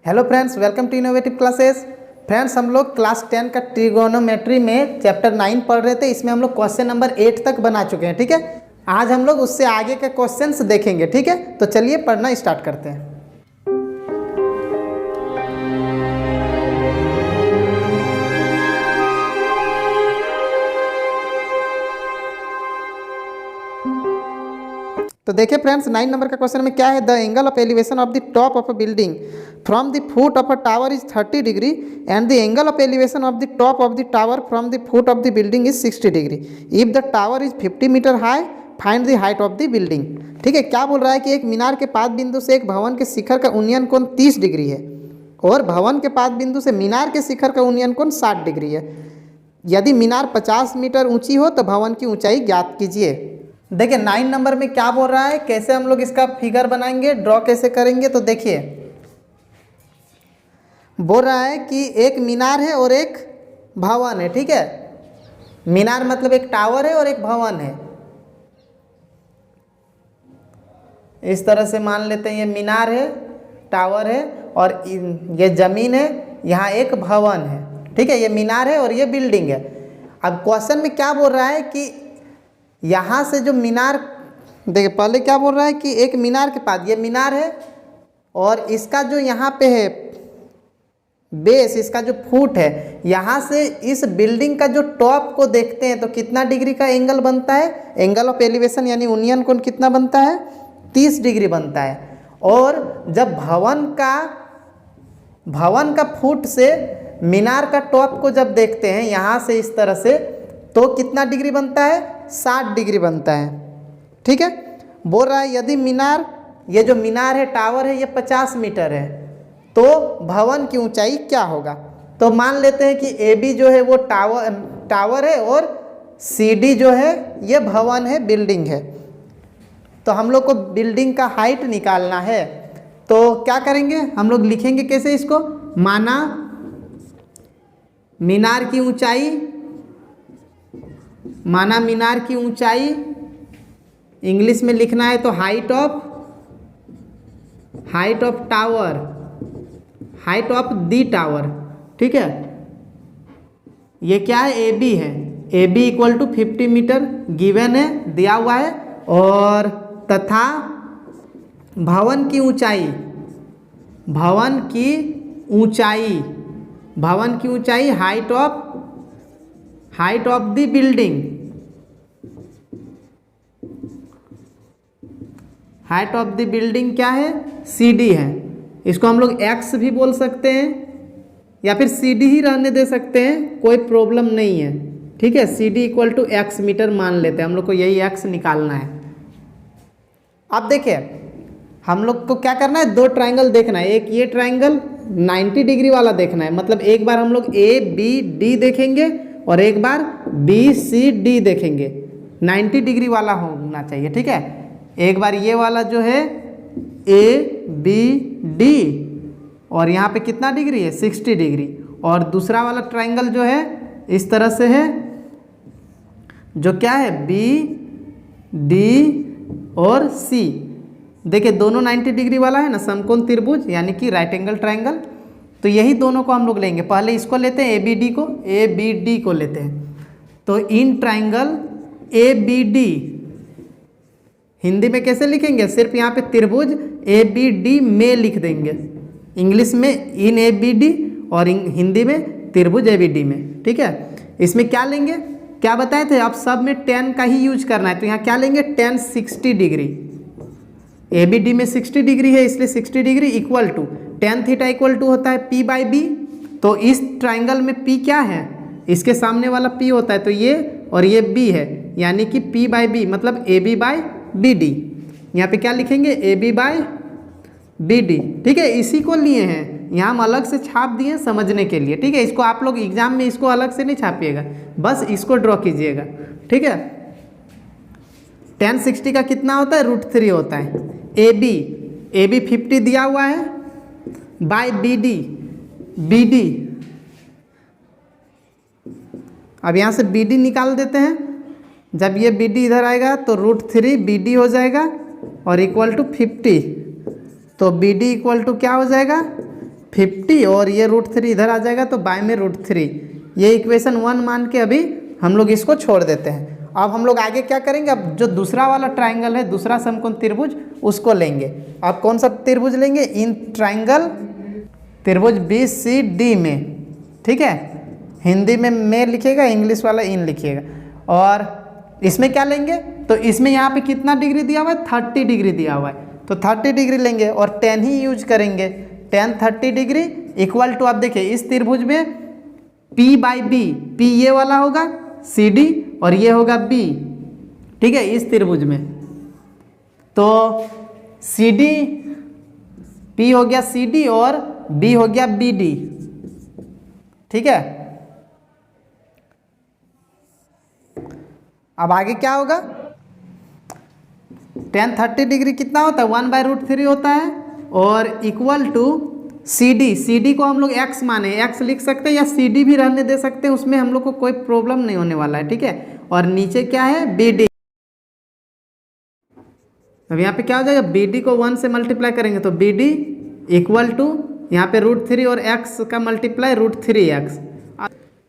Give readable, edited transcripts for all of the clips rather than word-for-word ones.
Hello friends, welcome to innovative classes. Friends, हम लोग class 10 का ट्रिगोनोमेट्री में चैप्टर 9 पढ़ रहे थे। इसमें हम लोग क्वेश्चन नंबर 8 तक बना चुके हैं। ठीक है, आज हम लोग उससे आगे के क्वेश्चंस देखेंगे। ठीक है, तो चलिए पढ़ना स्टार्ट करते हैं। तो देखिए फ्रेंड्स, 9 नंबर का क्वेश्चन में क्या है, the angle of elevation of the top of a building from the foot of a tower is 30 degree and the angle of elevation of the top of the tower from the foot of the building is 60 degree. If the tower is 50 metre high, find the height of the building. ठीक है, क्या बोल रहा है कि एक मीनार के पाद बिंदु से एक भवन के शिखर का उन्नयन कोण 30 डिग्री है और भवन के पाद बिंदु से मीनार के शिखर का उन्नयन कोण 60 डिग्री है। यदि मीनार 50 मीटर ऊंची हो तो भवन की ऊंचाई ज्ञात कीजिए। देखिए 9 नंबर में क्या बोल रहा है, कैसे हम लोग इसका फिगर बनाएंगे, ड्रॉ कैसे करेंगे। तो देखिए बोल रहा है कि एक मीनार है और एक भवन है। ठीक है, मीनार मतलब एक टावर है और एक भवन है। इस तरह से मान लेते हैं, ये मीनार है, टावर है और ये जमीन है, यहाँ एक भवन है। ठीक है, ये मीनार है और ये बिल्डिंग है। अब क्वेश्चन में क्या बोल रहा है कि यहाँ से जो मीनार, देखिए पहले क्या बोल रहा है कि एक मीनार के पास, ये मीनार है और इसका जो यहाँ पे है बेस, इसका जो फुट है, यहाँ से इस बिल्डिंग का जो टॉप को देखते हैं तो कितना डिग्री का एंगल बनता है, एंगल ऑफ एलिवेशन यानी उन्नयन कोण कितना बनता है, 30 डिग्री बनता है। और जब भवन का फुट से मीनार का टॉप को जब देखते हैं यहाँ से इस तरह से, तो कितना डिग्री बनता है, 60 डिग्री बनता है। ठीक है, बोल रहा है यदि मीनार, ये जो मीनार है, टावर है, ये 50 मीटर है तो भवन की ऊंचाई क्या होगा। तो मान लेते हैं कि ए बी जो है वो टावर है और सी डी जो है ये भवन है, बिल्डिंग है। तो हम लोग को बिल्डिंग का हाइट निकालना है। तो क्या करेंगे, हम लोग लिखेंगे कैसे इसको, माना मीनार की ऊंचाई, माना मीनार की ऊंचाई इंग्लिश में लिखना है तो height of tower, height of the tower. ठीक है, ये क्या है, ए बी है, A B equal to 50 metre given है, दिया हुआ है। और तथा भवन की ऊंचाई, भवन की ऊंचाई height of the building, height of the building क्या है, सी डी है। इसको हम लोग एक्स भी बोल सकते हैं या फिर सी डी ही रहने दे सकते हैं, कोई प्रॉब्लम नहीं है। ठीक है, C D equal to x metre मान लेते हैं, हम लोग को यही एक्स निकालना है। अब देखिए हम लोग को क्या करना है, दो ट्राइंगल देखना है। एक ये ट्राइंगल 90 डिग्री वाला देखना है, मतलब एक बार हम लोग ए बी डी देखेंगे और एक बार बी सी डी देखेंगे। 90 डिग्री वाला होना चाहिए। ठीक है, एक बार ये वाला जो है ए बी डी और यहाँ पे कितना डिग्री है, 60 डिग्री। और दूसरा वाला ट्राइंगल जो है इस तरह से है, जो क्या है, बी डी और सी। देखिए दोनों 90 डिग्री वाला है ना, समकोण त्रिभुज यानी कि राइट एंगल ट्राइंगल। तो यही दोनों को हम लोग लेंगे, पहले इसको लेते हैं ए बी डी को लेते हैं। तो in triangle A B D Hindi में कैसे लिखेंगे, सिर्फ यहाँ पे त्रिभुज ए बी डी में लिख देंगे, इंग्लिश में इन ए बी डी और हिंदी में त्रिभुज ए बी डी में। ठीक है, इसमें क्या लेंगे, क्या बताए थे, अब सब में tan का ही यूज करना है। तो यहाँ क्या लेंगे, tan 60 degree, A B D में 60 डिग्री है इसलिए 60 degree equal to tan theta equal to होता है P बाई बी। तो इस ट्राइंगल में P क्या है, इसके सामने वाला P होता है, तो ये और ये B है, यानी कि P बाई बी मतलब A B by B D. यहाँ पे क्या लिखेंगे, A B by B D. ठीक है, इसी को लिए हैं, यहाँ हम अलग से छाप दिए समझने के लिए। ठीक है, इसको आप लोग एग्जाम में इसको अलग से नहीं छापिएगा, बस इसको ड्रॉ कीजिएगा। ठीक है, tan 60 का कितना होता है, √3 होता है। ए बी 50 दिया हुआ है बाय बी डी। अब यहाँ से बी डी निकाल देते हैं, जब ये बी डी इधर आएगा तो √3 बी डी हो जाएगा और इक्वल टू 50। तो बी डी इक्वल टू क्या हो जाएगा, 50 और ये √3 इधर आ जाएगा तो बाय में √3। ये इक्वेशन 1 मान के अभी हम लोग इसको छोड़ देते हैं। अब हम लोग आगे क्या करेंगे, अब जो दूसरा वाला ट्राइंगल है, दूसरा समकोण त्रिभुज, उसको लेंगे। अब कौन सा त्रिभुज लेंगे, इन ट्राइंगल त्रिभुज BCD में, ठीक है। हिंदी में लिखिएगा, इंग्लिश वाला इन लिखिएगा। और इसमें क्या लेंगे, तो इसमें यहाँ पे कितना डिग्री दिया हुआ है, 30 डिग्री दिया हुआ है, तो 30 डिग्री लेंगे और tan ही यूज करेंगे। tan 30 डिग्री इक्वल टू, आप देखिए इस त्रिभुज में P/B, P ये वाला होगा CD और ये होगा B, ठीक है, इस त्रिभुज में। तो CD, P हो गया CD और B हो गया BD, ठीक है। अब आगे क्या होगा, tan 30 डिग्री कितना होता है, 1/√3 होता है और इक्वल टू CD को हम लोग x माने, x लिख सकते हैं या CD भी रहने दे सकते हैं, उसमें हम लोग को कोई प्रॉब्लम नहीं होने वाला है, ठीक है। और नीचे क्या है, BD। अब यहाँ पे क्या हो जाएगा, BD को 1 से मल्टीप्लाई करेंगे तो BD इक्वल टू यहाँ पे √3 और x का मल्टीप्लाई √3x,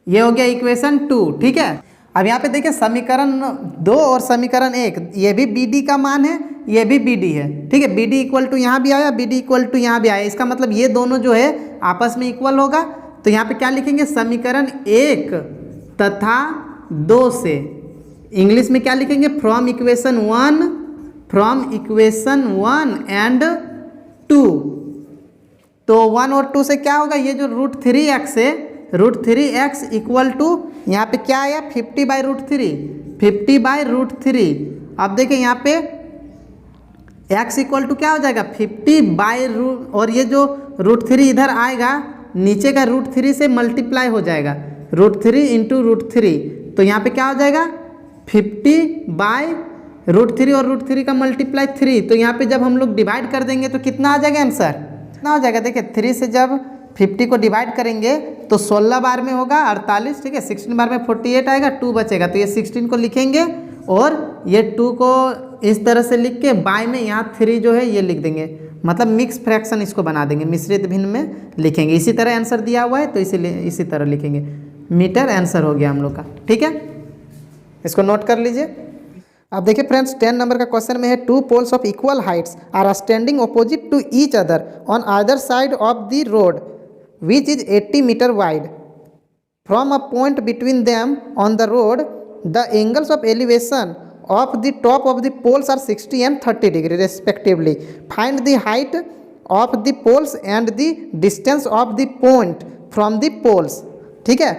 ये हो गया इक्वेशन 2, ठीक है। अब यहाँ पे देखिए समीकरण 2 और समीकरण 1, ये भी BD का मान है, ये भी BD है, ठीक है। BD इक्वल टू यहाँ भी आया, BD इक्वल टू यहाँ भी आया, इसका मतलब ये दोनों जो है आपस में इक्वल होगा। तो यहाँ पे क्या लिखेंगे, समीकरण 1 तथा 2 से, इंग्लिश में क्या लिखेंगे, फ्रॉम इक्वेशन 1 एंड 2। तो 1 और 2 से क्या होगा, ये जो √3x है, √3x इक्वल टू यहाँ पे क्या आया, 50/√3। अब देखिए यहाँ पे x इक्वल टू क्या हो जाएगा, 50/√, और ये जो √3 इधर आएगा, नीचे का √3 से मल्टीप्लाई हो जाएगा, √3 इंटू √3। तो यहाँ पे क्या हो जाएगा, 50/√3 और √3 का मल्टीप्लाई 3। तो यहाँ पे जब हम लोग डिवाइड कर देंगे तो कितना आ जाएगा आंसर, कितना हो जाएगा, देखिए 3 से जब 50 को डिवाइड करेंगे तो 16 बार में होगा 48, ठीक है। 16 बार में 48 आएगा, 2 बचेगा, तो ये 16 को लिखेंगे और ये 2 को इस तरह से लिख के बाय में यहाँ 3 जो है ये लिख देंगे, मतलब मिक्स फ्रैक्शन इसको बना देंगे, मिश्रित भिन्न में लिखेंगे। इसी तरह आंसर दिया हुआ है तो इसीलिए इसी तरह लिखेंगे, मीटर आंसर हो गया हम लोग का, ठीक है। इसको नोट कर लीजिए। अब देखिए फ्रेंड्स, 10 नंबर का क्वेश्चन में है, 2 poles of equal heights are standing opposite to each other on other side of the road which is 80 meter wide. From a point between them on the road, the angles of elevation of the top of the poles are 60 and 30 degree respectively. Find the height of the poles and the distance of the point from the poles. ठीक है,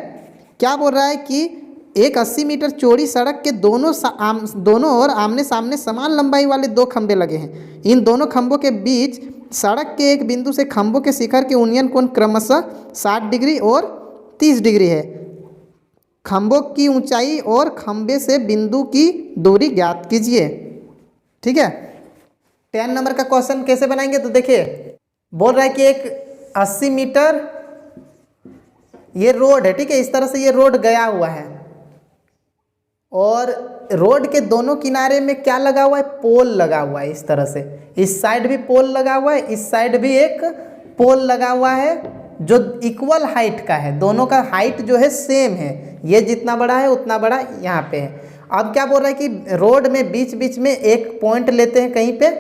क्या बोल रहा है कि एक 80 metre चौड़ी सड़क के दोनों ओर आमने सामने समान लंबाई वाले 2 खंभे लगे हैं। इन दोनों खंभों के बीच सड़क के एक बिंदु से खंभों के शिखर के उन्नयन कोण क्रमशः 60 डिग्री और 30 डिग्री है। खंभों की ऊंचाई और खंभे से बिंदु की दूरी ज्ञात कीजिए, ठीक है। 10 नंबर का क्वेश्चन कैसे बनाएंगे, तो देखिए बोल रहा है कि एक 80 मीटर ये रोड है, ठीक है, इस तरह से ये रोड गया हुआ है और रोड के दोनों किनारे में क्या लगा हुआ है, पोल लगा हुआ है, इस तरह से। इस साइड भी पोल लगा हुआ है, इस साइड भी एक पोल लगा हुआ है जो इक्वल हाइट का है, दोनों का हाइट जो है सेम है, ये जितना बड़ा है उतना बड़ा यहाँ पे है। अब क्या बोल रहा है कि रोड में बीच बीच में एक पॉइंट लेते हैं कहीं पे,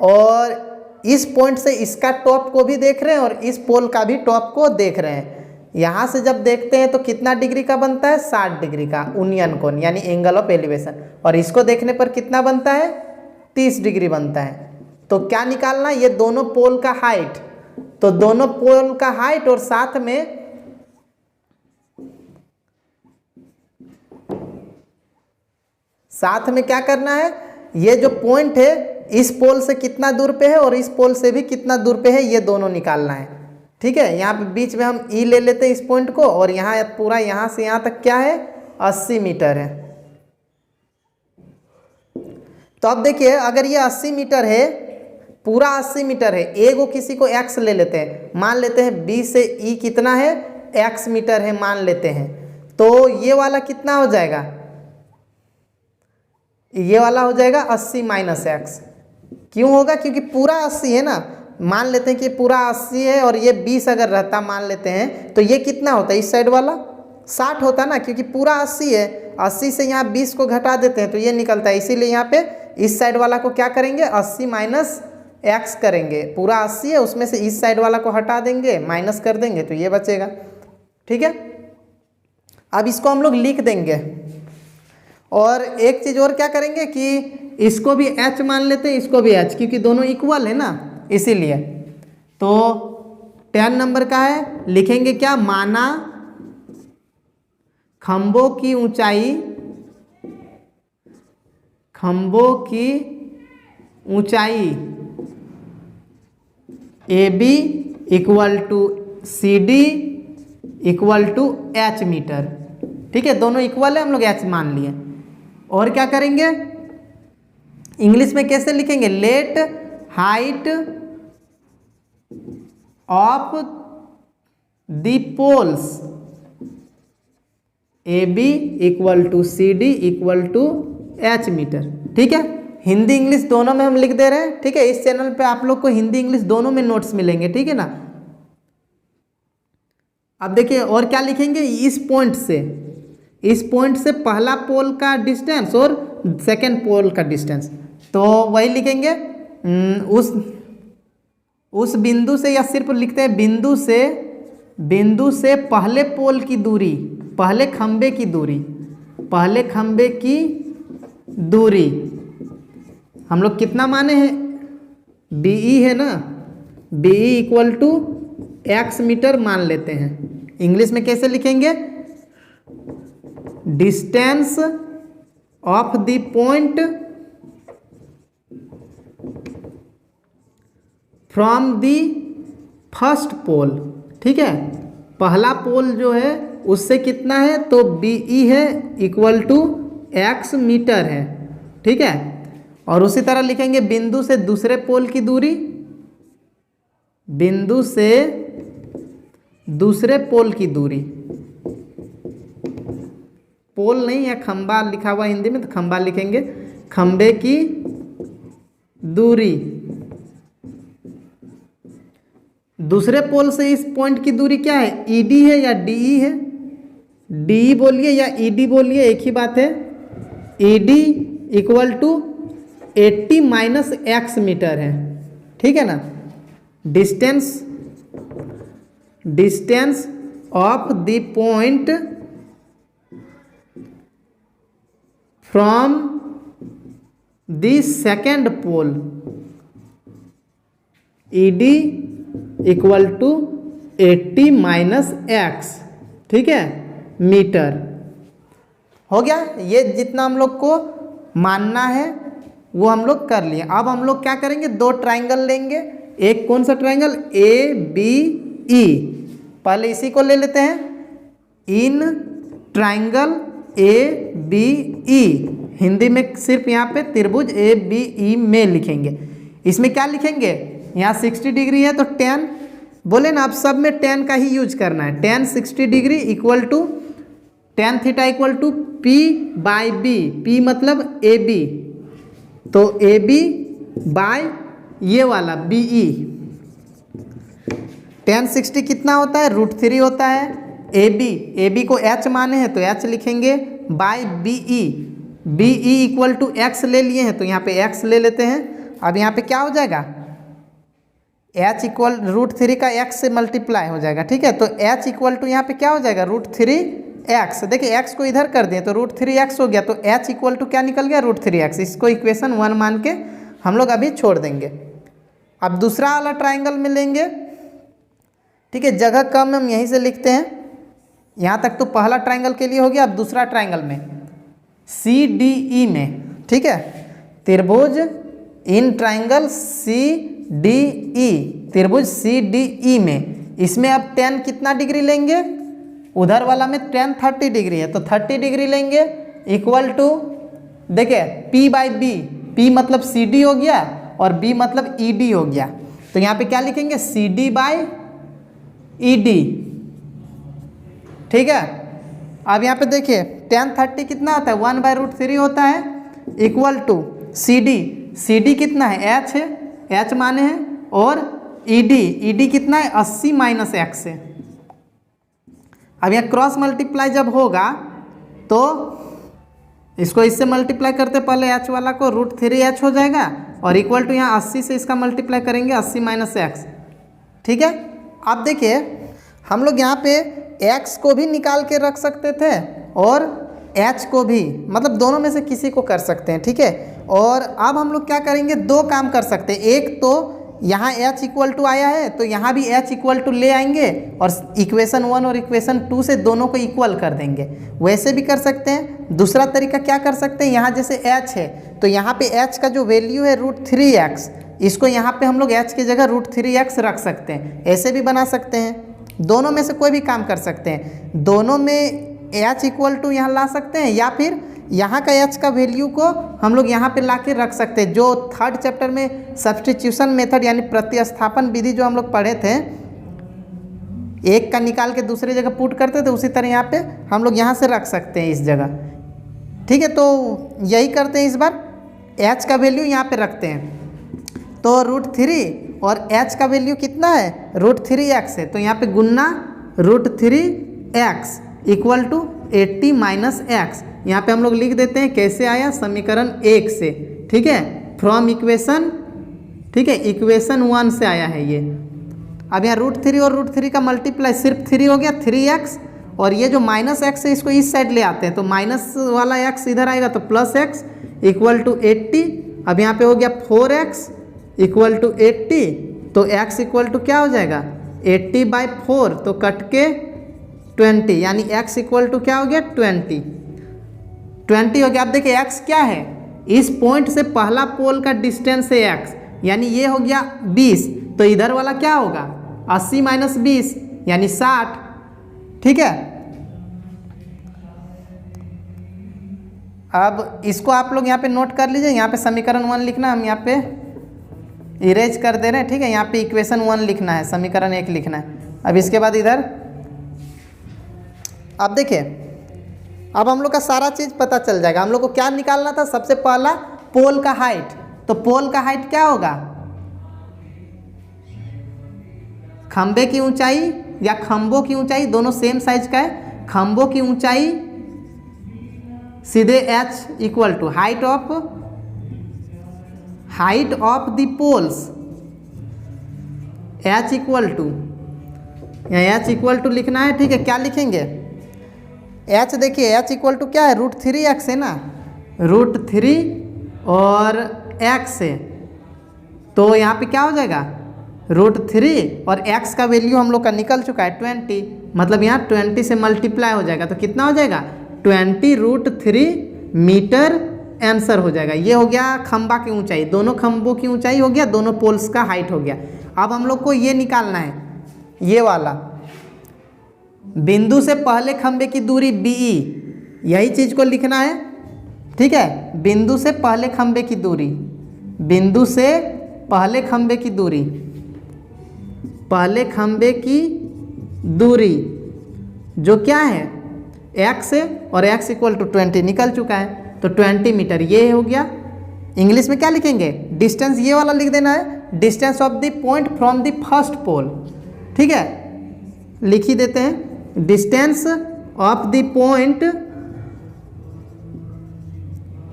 और इस पॉइंट से इसका टॉप को भी देख रहे हैं और इस पोल का भी टॉप को देख रहे हैं। यहाँ से जब देखते हैं तो कितना डिग्री का बनता है, 60 डिग्री का उन्नयन कोण, यानी एंगल ऑफ एलिवेशन, और इसको देखने पर कितना बनता है, 30 डिग्री बनता है। तो क्या निकालना, ये दोनों पोल का हाइट, तो दोनों पोल का हाइट और साथ में क्या करना है, ये जो पॉइंट है इस पोल से कितना दूर पे है और इस पोल से भी कितना दूर पे है, ये दोनों निकालना है, ठीक है। यहाँ पे बीच में हम ई ले लेते हैं इस पॉइंट को, और यहाँ पूरा यहाँ से यहाँ तक क्या है, 80 मीटर है। तो अब देखिए अगर ये 80 मीटर है, पूरा 80 मीटर है, ए को किसी को x ले लेते हैं, मान लेते हैं b से e कितना है, x मीटर है मान लेते हैं, तो ये वाला कितना हो जाएगा, ये वाला हो जाएगा 80 - x। क्यों होगा, क्योंकि पूरा 80 है ना, मान लेते हैं कि पूरा 80 है और ये 20 अगर रहता मान लेते हैं, तो ये कितना होता है, इस साइड वाला 60 होता ना, क्योंकि पूरा 80 है, 80 से यहाँ 20 को घटा देते हैं तो ये निकलता है। इसीलिए यहाँ पे इस साइड वाला को क्या करेंगे, 80 माइनस एक्स करेंगे। पूरा 80 है, उसमें से इस साइड वाला को हटा देंगे, माइनस कर देंगे तो ये बचेगा। ठीक है, अब इसको हम लोग लिख देंगे। और एक चीज़ और क्या करेंगे कि इसको भी h मान लेते हैं, इसको भी h, क्योंकि दोनों इक्वल है ना, इसीलिए। तो 10 नंबर का है, लिखेंगे क्या, माना खंभों की ऊंचाई, खंभों की ऊंचाई AB equal to CD equal to h metre. ठीक है, दोनों इक्वल है, हम लोग h मान लिए। और क्या करेंगे, इंग्लिश में कैसे लिखेंगे, let height of the poles AB equal to CD equal to h metre. ठीक है, हिंदी इंग्लिश दोनों में हम लिख दे रहे हैं। ठीक है, इस चैनल पे आप लोग को हिंदी इंग्लिश दोनों में नोट्स मिलेंगे। ठीक है ना। अब देखिए और क्या लिखेंगे, इस पॉइंट से पहला पोल का डिस्टेंस और सेकंड पोल का डिस्टेंस, तो वही लिखेंगे उस बिंदु से, या सिर्फ लिखते हैं बिंदु से पहले पोल की दूरी, पहले खंबे की दूरी हम लोग कितना माने हैं, BE है ना, BE equal to x metre मान लेते हैं। इंग्लिश में कैसे लिखेंगे, distance of the point from the first pole. ठीक है, पहला पोल जो है उससे कितना है, तो BE है इक्वल टू x मीटर है। ठीक है, और उसी तरह लिखेंगे बिंदु से दूसरे पोल की दूरी, बिंदु से दूसरे पोल की दूरी, पोल नहीं है, खंबा लिखा हुआ हिंदी में तो खंबा लिखेंगे, खंबे की दूरी, दूसरे पोल से इस पॉइंट की दूरी क्या है, ED है या DE है, DE बोलिए या ED बोलिए, एक ही बात है। ED equal to 80 minus x metre है। ठीक है ना, distance of the point from the second pole, ED equal to 80 minus x। ठीक है, मीटर हो गया। ये जितना हम लोग को मानना है वो हम लोग कर लिए। अब हम लोग क्या करेंगे, दो ट्राइंगल लेंगे। एक कौन सा ट्राइंगल, ABE, पहले इसी को ले लेते हैं। इन ट्राइंगल ABE, हिंदी में सिर्फ यहाँ पे त्रिभुज ABE में लिखेंगे। इसमें क्या लिखेंगे, यहाँ 60 डिग्री है तो tan, बोले ना आप सब में tan का ही यूज करना है। tan 60 degree equal to tan theta equal to P by B, P मतलब AB, तो AB बाय ये वाला BE। tan 60 कितना होता है, √3 होता है। AB को h माने हैं तो h लिखेंगे, by BE equal to x ले लिए हैं तो यहाँ पे x ले लेते हैं। अब यहाँ पे क्या हो जाएगा, h इक्वल √3 का x से मल्टीप्लाई हो जाएगा। ठीक है, तो h इक्वल टू यहाँ पे क्या हो जाएगा, √3x। देखिए x को इधर कर दिए तो √3x हो गया, तो h इक्वल टू क्या निकल गया, √3x। इसको इक्वेशन 1 मान के हम लोग अभी छोड़ देंगे। अब दूसरा वाला ट्राइंगल में लेंगे। ठीक है, जगह कम हम यहीं से लिखते हैं। यहाँ तक तो पहला ट्राइंगल के लिए हो गया। अब दूसरा ट्राइंगल में CDE में, ठीक है, त्रिभुज इन ट्राइंगल CDE, त्रिभुज CDE में, इसमें अब tan कितना डिग्री लेंगे, उधर वाला में tan 30 डिग्री है तो 30 डिग्री लेंगे इक्वल टू, देखिए P बाई B, P मतलब CD हो गया और B मतलब ED हो गया, तो यहाँ पे क्या लिखेंगे, CD बाई ED। ठीक है, अब यहाँ पे देखिए tan 30 कितना होता है, 1/√3 होता है, इक्वल टू CD कितना है, h है, h माने हैं, और ईडी कितना है 80 माइनस एक्स है। अब यहाँ क्रॉस मल्टीप्लाई जब होगा तो इसको इससे मल्टीप्लाई करते पहले एच वाला को √3h हो जाएगा और इक्वल टू यहाँ 80 से इसका मल्टीप्लाई करेंगे 80 माइनस एक्स। ठीक है, अब देखिए हम लोग यहाँ पे x को भी निकाल के रख सकते थे और h को भी, मतलब दोनों में से किसी को कर सकते हैं। ठीक है, और अब हम लोग क्या करेंगे, दो काम कर सकते हैं। एक तो यहाँ h इक्वल टू आया है तो यहाँ भी h इक्वल टू ले आएंगे और इक्वेशन 1 और इक्वेशन 2 से दोनों को इक्वल कर देंगे, वैसे भी कर सकते हैं। दूसरा तरीका क्या कर सकते हैं, यहाँ जैसे h है तो यहाँ पे h का जो वैल्यू है √3x, इसको यहाँ पे हम लोग h की जगह √3x रख सकते हैं, ऐसे भी बना सकते हैं। दोनों में से कोई भी काम कर सकते हैं। दोनों में h इक्वल टू यहाँ ला सकते हैं या फिर यहाँ का h का वैल्यू को हम लोग यहाँ पे ला के रख सकते हैं। जो 3rd चैप्टर में सब्स्टिट्यूशन मेथड यानी प्रतिस्थापन विधि जो हम लोग पढ़े थे, एक का निकाल के दूसरी जगह पुट करते थे, उसी तरह यहाँ पे हम लोग यहाँ से रख सकते हैं इस जगह। ठीक है, तो यही करते हैं इस बार, h का वैल्यू यहाँ पे रखते हैं तो √3 और h का वैल्यू कितना है √3x है तो यहाँ पे गुन्ना √3x equal to 80 minus x. यहाँ पे हम लोग लिख देते हैं कैसे आया, समीकरण 1 से। ठीक है, फ्रॉम इक्वेशन, ठीक है, इक्वेशन 1 से आया है ये। अब यहाँ √3 और √3 का मल्टीप्लाई सिर्फ 3 हो गया 3x, और ये जो माइनस एक्स है इसको इस साइड ले आते हैं तो माइनस वाला x इधर आएगा तो प्लस x इक्वल टू 80। अब यहाँ पे हो गया 4x इक्वल टू 80 तो x इक्वल टू क्या हो जाएगा 80/4 तो कट के 20, यानी x इक्वल टू क्या हो गया 20 हो गया। अब देखिए x क्या है, इस पॉइंट से पहला पोल का डिस्टेंस है x, यानी ये हो गया 20 तो इधर वाला क्या होगा 80 माइनस 20 यानी 60। ठीक है, अब इसको आप लोग यहाँ पे नोट कर लीजिए। यहाँ पे समीकरण 1 लिखना, हम यहाँ पे इरेज कर दे रहे हैं। ठीक है, यहाँ पे इक्वेशन 1 लिखना है, समीकरण 1 लिखना है। अब इसके बाद इधर अब देखिए, अब हम लोग का सारा चीज़ पता चल जाएगा। हम लोग को क्या निकालना था, सबसे पहला पोल का हाइट। तो पोल का हाइट क्या होगा, खंबे की ऊंचाई या खंभों की ऊंचाई, दोनों सेम साइज का है। खंभों की ऊंचाई सीधे h equal to height of the poles, h equal to, यहाँ h इक्वल टू लिखना है। ठीक है, क्या लिखेंगे h, देखिए h इक्वल टू क्या है √3x है ना, √3 और x है तो यहाँ पे क्या हो जाएगा √3 और x का वैल्यू हम लोग का निकल चुका है 20, मतलब यहाँ 20 से मल्टीप्लाई हो जाएगा तो कितना हो जाएगा 20√3 मीटर आंसर हो जाएगा। ये हो गया खंबा की ऊंचाई, दोनों खंभों की ऊंचाई हो गया, दोनों पोल्स का हाइट हो गया। अब हम लोग को ये निकालना है, ये वाला बिंदु से पहले खंबे की दूरी BE, यही चीज़ को लिखना है। ठीक है, बिंदु से पहले खंबे की दूरी, बिंदु से पहले खंबे की दूरी, पहले खंबे की दूरी जो क्या है x है और x इक्वल टू 20 निकल चुका है तो 20 मीटर ये हो गया। इंग्लिश में क्या लिखेंगे, डिस्टेंस ये वाला लिख देना है, distance of the point from the first pole. ठीक है, लिख ही देते हैं, distance of the point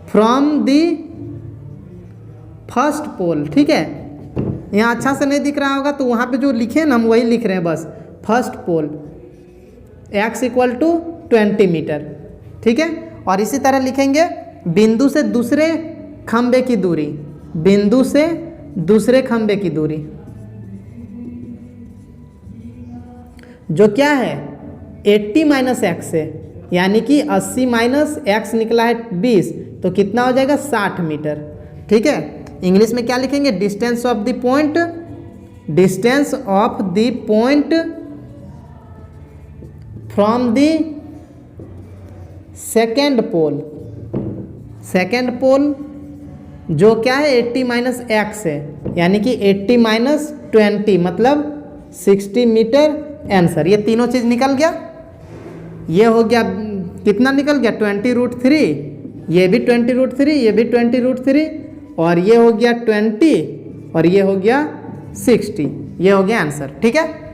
from the first pole. ठीक है, यहाँ अच्छा से नहीं दिख रहा होगा तो वहाँ पे जो लिखे ना हम वही लिख रहे हैं बस, first pole x equal to 20 metre. ठीक है, और इसी तरह लिखेंगे बिंदु से दूसरे खंबे की दूरी, बिंदु से दूसरे खंबे की दूरी जो क्या है 80 माइनस एक्स है, यानी कि 80 माइनस एक्स निकला है 20 तो कितना हो जाएगा 60 मीटर। ठीक है, इंग्लिश में क्या लिखेंगे, distance of the point, distance of the point from the second pole, second pole जो क्या है 80 माइनस एक्स है, यानी कि 80 माइनस 20 मतलब 60 मीटर आंसर। ये तीनों चीज़ निकल गया, ये हो गया कितना निकल गया 20√3, ये भी 20√3, ये भी 20√3 और ये हो गया 20 और ये हो गया 60। ये हो गया आंसर, ठीक है।